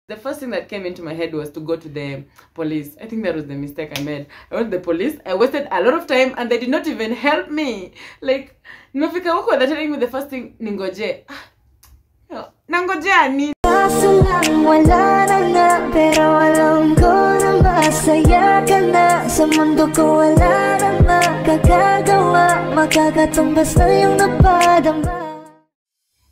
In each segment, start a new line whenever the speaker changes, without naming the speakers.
The first thing that came into my head was to go to the police. I think that was the mistake I made. I went to the police. I wasted a lot of time and they did not even help me. Like, nimefika huko, they're telling me the first thing, ningoje. Nangojea ni.
Wala na pero alam ko na masaya ka na. Sa mundo ko wala na makakagawa. Makakatumbas na yung napadama.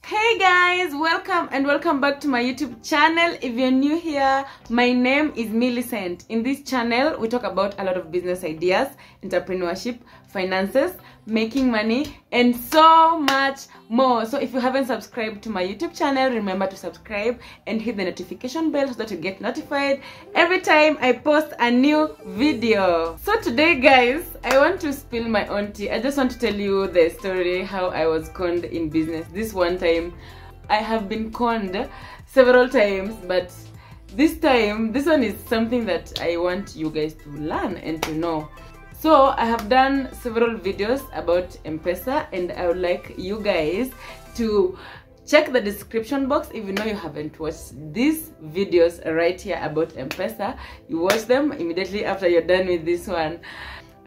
Hey guys, welcome back to my YouTube channel. If you're new here, my name is Millicent. In this channel, we talk about a lot of business ideas, entrepreneurship, finances, making money, and so much more. So if you haven't subscribed to my YouTube channel, remember to subscribe and hit the notification bell so that you get notified every time I post a new video. So today guys, I want to spill my own tea. I just want to tell you the story how I was conned in business. This one time, I have been conned several times, but this one is something that I want you guys to learn and to know. So I have done several videos about MPESA, and I would like you guys to check the description box. If you know you haven't watched these videos right here about MPESA, you watch them immediately after you're done with this one.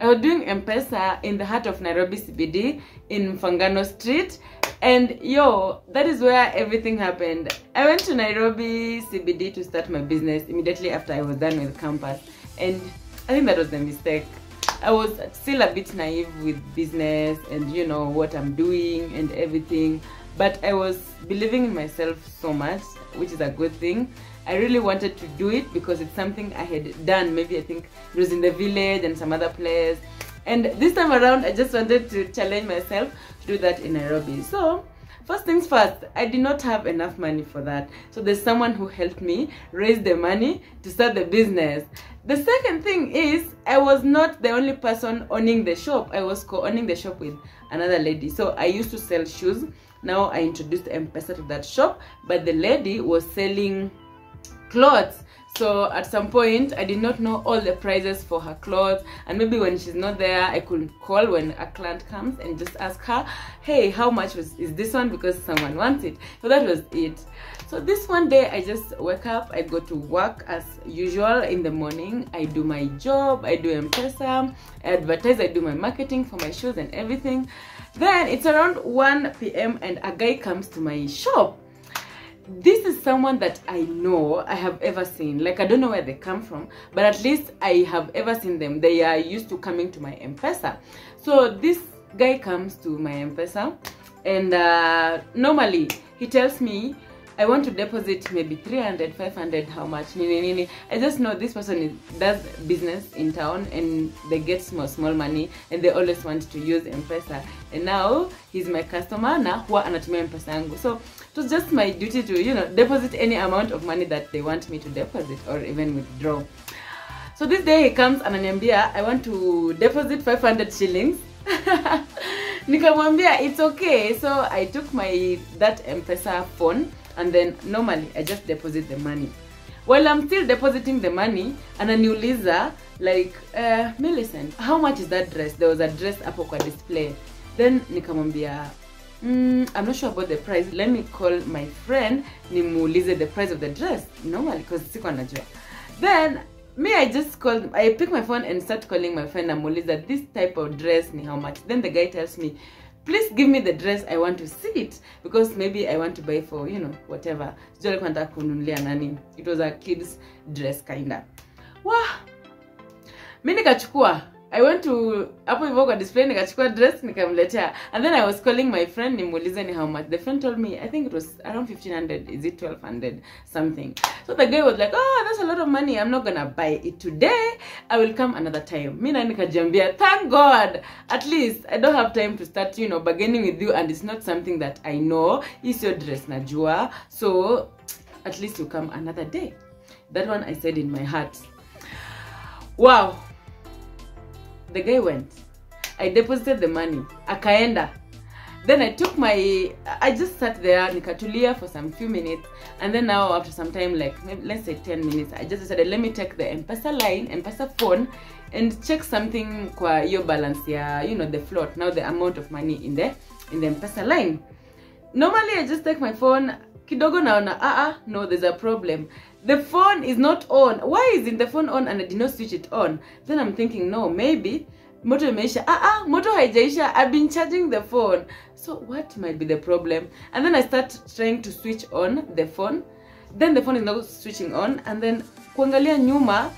I was doing MPESA in the heart of Nairobi CBD in Fangano Street, and yo, that is where everything happened. I went to Nairobi CBD to start my business immediately after I was done with campus, and I think that was the mistake. I was still a bit naive with business and you know what I'm doing and everything, but I was believing in myself so much, which is a good thing. I really wanted to do it because it's something I had done. Maybe I think it was in the village and some other place, and this time around I just wanted to challenge myself to do that in Nairobi. So first things first, I did not have enough money for that. So there's someone who helped me raise the money to start the business. The second thing is, I was not the only person owning the shop. I was co-owning the shop with another lady. So I used to sell shoes. Now I introduced MPESA to that shop, but the lady was selling clothes. So at some point, I did not know all the prices for her clothes, and maybe when she's not there, I could call when a client comes and just ask her, hey, how much is this one, because someone wants it. So that was it. So this one day, I just wake up, I go to work as usual in the morning. I do my job, I do MPESA, I advertise, I do my marketing for my shoes and everything. Then it's around 1 p.m. and a guy comes to my shop. This is someone that I know, I have ever seen. Like, I don't know where they come from, but at least I have ever seen them. They are used to coming to my MPESA. So this guy comes to my MPESA, and normally he tells me, I want to deposit maybe 300, 500, how much? I just know this person does business in town and they get small money and they always want to use MPESA. And now he's my customer, na huwa anatumia MPESA yangu. So it was just my duty to, you know, deposit any amount of money that they want me to deposit or even withdraw. So this day he comes and ananiambia, I want to deposit 500 shillings. Nikamwambia, it's okay. So I took that MPESA phone, and then normally I just deposit the money. While I'm still depositing the money, ananiuliza like, Millicent, how much is that dress? There was a dress hapo kwa display. Then nikamwambia, I'm not sure about the price. Let me call my friend, nimuulize the price of the dress. Normally, because sikuwa najua. Then I just I pick my phone and start calling my friend, namuuliza this type of dress ni how much. Then the guy tells me, please give me the dress, I want to see it, because maybe I want to buy for, you know, whatever. It was a kid's dress kinda. Wah! Mimi nikachukua. I went to hapo hivyo kwa display, nikachukua dress nikamletea, and then I was calling my friend nimuulize ni how much. The friend told me I think it was around 1500, is it 1200 something. So the guy was like, oh, that's a lot of money, I'm not gonna buy it today, I will come another time. Mimi na nikajambia, thank God, at least I don't have time to start, you know, bargaining with you, and it's not something that I know. It's your dress najua, so at least you come another day. That one I said in my heart. Wow. The guy went. I deposited the money. Akaenda. Then I just sat there, nikatulia for some few minutes, and then now after some time, like maybe, let's say 10 minutes, I just decided, let me take the MPESA line, MPESA phone, and check something kwa your balance ya, you know, the float, now the amount of money in the MPESA line. Normally I just take my phone, kidogo naona, no, there's a problem. the phone is not on. Why isn't the phone on and I did not switch it on? Then I'm thinking, no, maybe moto imeisha. Moto haijaisha. I've been charging the phone. So what might be the problem? And then I start trying to switch on the phone. Then the phone is not switching on. And then kuangalia nyuma,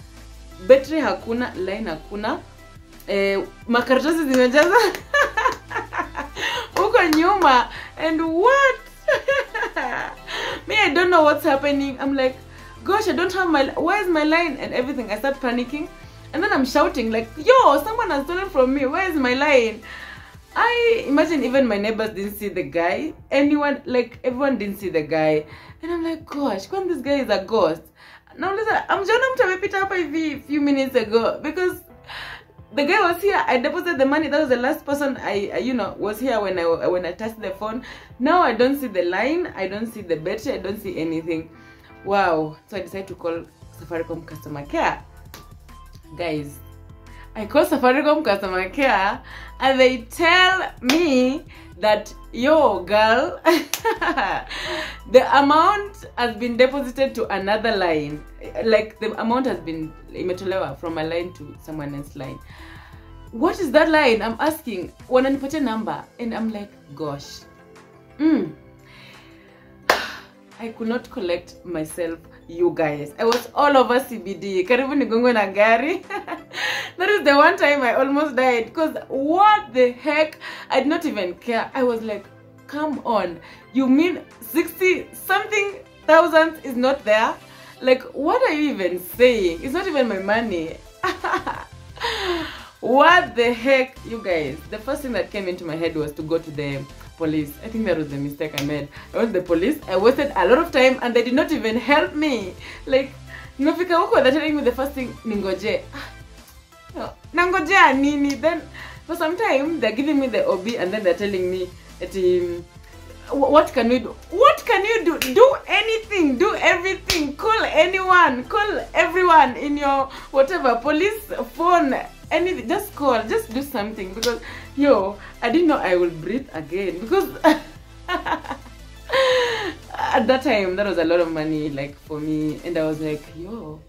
battery hakuna, line hakuna. Makaratasi zimejaza uko nyuma. And what? Me, I don't know what's happening. I'm like, gosh, I don't have my, where's my line and everything. I start panicking. And then I'm shouting like, yo, someone has stolen from me. Where is my line? I imagine even my neighbors didn't see the guy. Anyone, like everyone didn't see the guy. And I'm like, gosh, when this guy is a ghost. Now listen, I'm just a few minutes ago because the guy was here. I deposited the money. That was the last person I was here when I touched the phone. Now I don't see the line. I don't see the battery. I don't see anything. Wow. So I decided to call Safaricom customer care. Guys, I call Safaricom customer care and they tell me that, yo girl, the amount has been deposited to another line. Like the amount has been imetolewa from a line to someone else's line. What is that line? I'm asking. Wananipatia number and I'm like, gosh. I could not collect myself, you guys. I was all over CBD. Karibu nigongwe na gari. That is the one time I almost died. Because what the heck? I did not even care. I was like, come on. You mean 60-something thousand is not there? Like, what are you even saying? It's not even my money. What the heck, you guys? The first thing that came into my head was to go to the police. I think that was the mistake I made. I went to the police. I wasted a lot of time and they did not even help me. Like, nofika huko, they're telling me the first thing, ningoje. Nangoje nini? Then for some time they're giving me the OB and then they're telling me that, what can we do? What can you do? Do anything, do everything. Call anyone, call everyone in your whatever, police, phone, anything. Just call, just do something. Because yo, I didn't know I will breathe again. Because at that time that was a lot of money, like for me, and I was like, yo.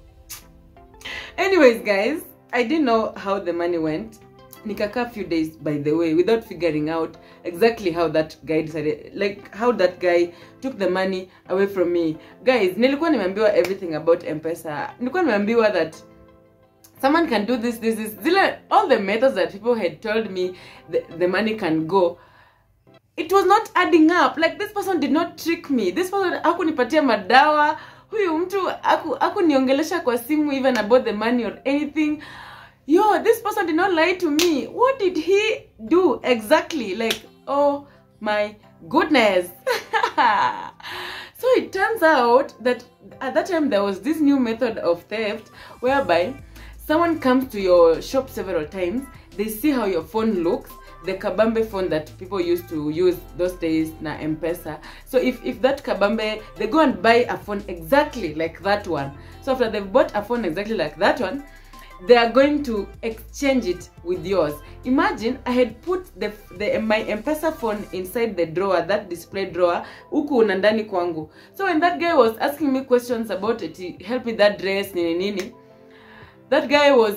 Anyways, guys, I didn't know how the money went. Nikaka a few days, by the way, without figuring out exactly how that guy decided, like how that guy took the money away from me. Guys, nilikuwa nimeambiwa everything about MPESA. Nilikuwa nimeambiwa that someone can do this. All the methods that people had told me the money can go. It was not adding up. Like, this person did not trick me. This person hakunipatia madawa. Huyu mtu hakuniongelesha kwa simu even about the money or anything. Yo, this person did not lie to me. What did he do exactly? Like, oh my goodness. So it turns out that at that time there was this new method of theft whereby someone comes to your shop several times. They see how your phone looks. The kabambe phone that people used to use those days, na MPESA. So if that kabambe, they go and buy a phone exactly like that one. So after they've bought a phone exactly like that one, they are going to exchange it with yours. Imagine I had put my MPESA phone inside the drawer, that display drawer, huku unandani kwangu. So when that guy was asking me questions about it, he helped with that dress, nini, that guy was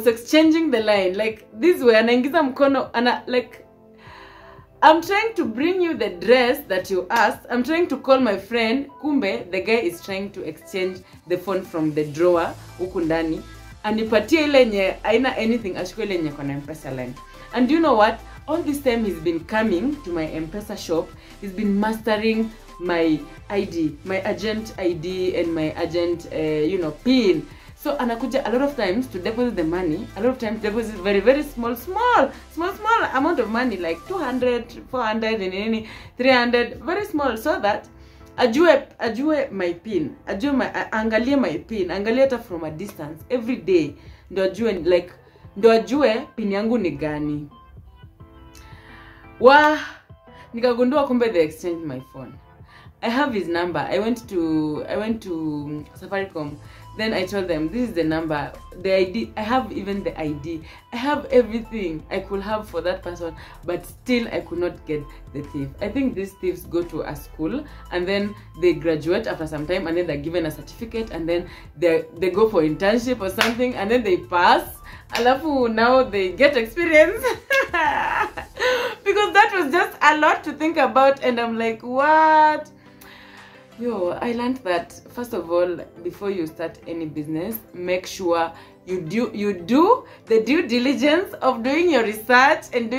exchanging the line. Like, this way, anaingiza mkono, like, I'm trying to bring you the dress that you asked. I'm trying to call my friend. Kumbe, the guy is trying to exchange the phone from the drawer, huku ndani. Anipatie ile nye aina anything, ashukwe ile nye kona MPESA line. And you know what? All this time he's been coming to my MPESA shop. He's been mastering my ID, my agent ID and my agent, PIN. So anakuja a lot of times to deposit the money. A lot of times deposit very, very small amount of money, like 200, 400, 300, very small, so that ajue my pin, angalie my pin, angalie hata from a distance every day, ndo ajue pin yangu ni gani. Nikagundua kumbe they exchanged my phone. I have his number. I went to Safaricom. Then I told them, this is the number, the ID, I have even the ID, I have everything I could have for that person, but still I could not get the thief. I think these thieves go to a school and then they graduate after some time, and then they're given a certificate, and then they go for internship or something, and then they pass, alafu now they get experience. Because that was just a lot to think about, and I'm like, what? Yo, I learned that first of all, before you start any business, make sure you do the due diligence of doing your research and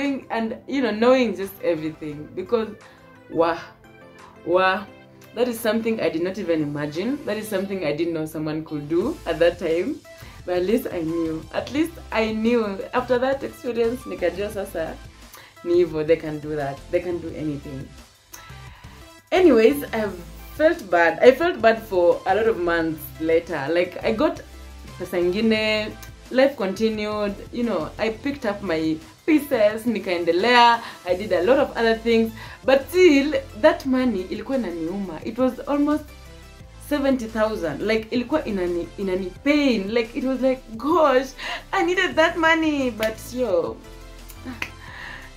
knowing just everything. Because wow, that is something I did not even imagine. That is something I didn't know someone could do at that time. But at least I knew. After that experience, nikajua sasa ni hivyo, they can do that. They can do anything. Anyways, I felt bad for a lot of months later. Like, I got pesa ingine, life continued, I picked up my pieces, nikaendelea, I did a lot of other things, but still that money ilikuwa inaniuma. It was almost 70,000. Like, ilikuwa inani pain. Like, it was like, gosh, I needed that money, but yo,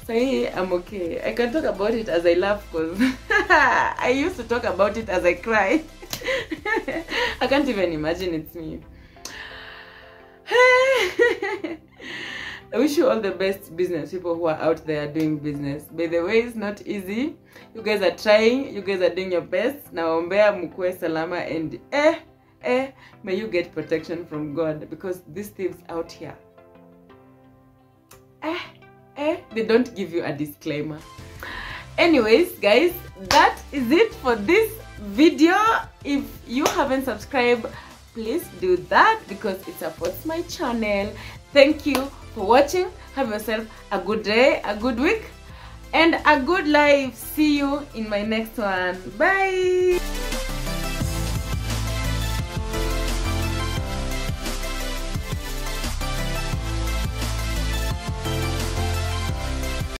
so I'm okay. I can talk about it as I laugh, because I used to talk about it as I cry. I can't even imagine it's me. I wish you all the best, business people who are out there doing business. By the way, it's not easy. You guys are trying. You guys are doing your best. Naombea mukue salama, and may you get protection from God, because these thieves out here, they don't give you a disclaimer. Anyways, guys, that is it for this video. If you haven't subscribed, please do that, because it supports my channel. Thank you for watching. Have yourself a good day, a good week, and a good life. See you in my next one. Bye.